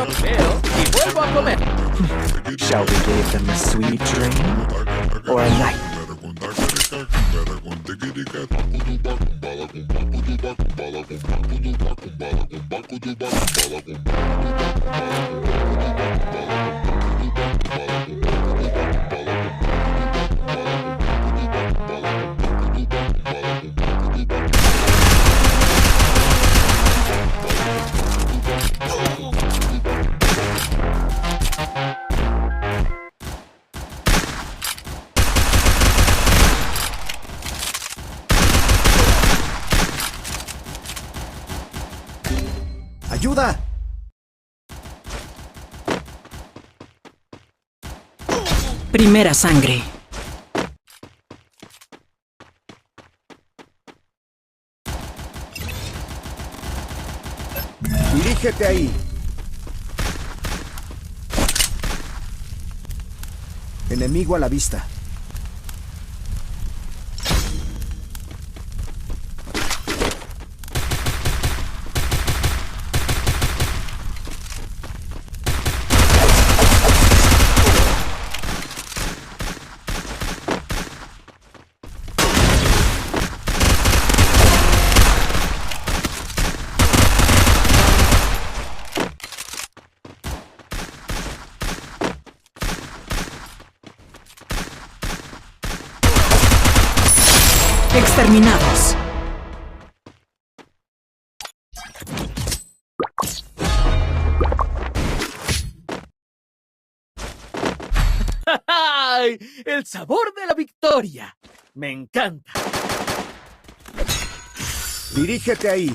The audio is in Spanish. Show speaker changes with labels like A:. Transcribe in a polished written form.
A: sueño, veo y vuelvo a comer.
B: Shall we give them a sweet dream or a night?
C: ¡Ayuda!
D: Primera sangre.
C: ¡Dirígete ahí! Enemigo a la vista.
D: Exterminados.
A: ¡Ay! ¡El sabor de la victoria! ¡Me encanta!
C: ¡Dirígete ahí!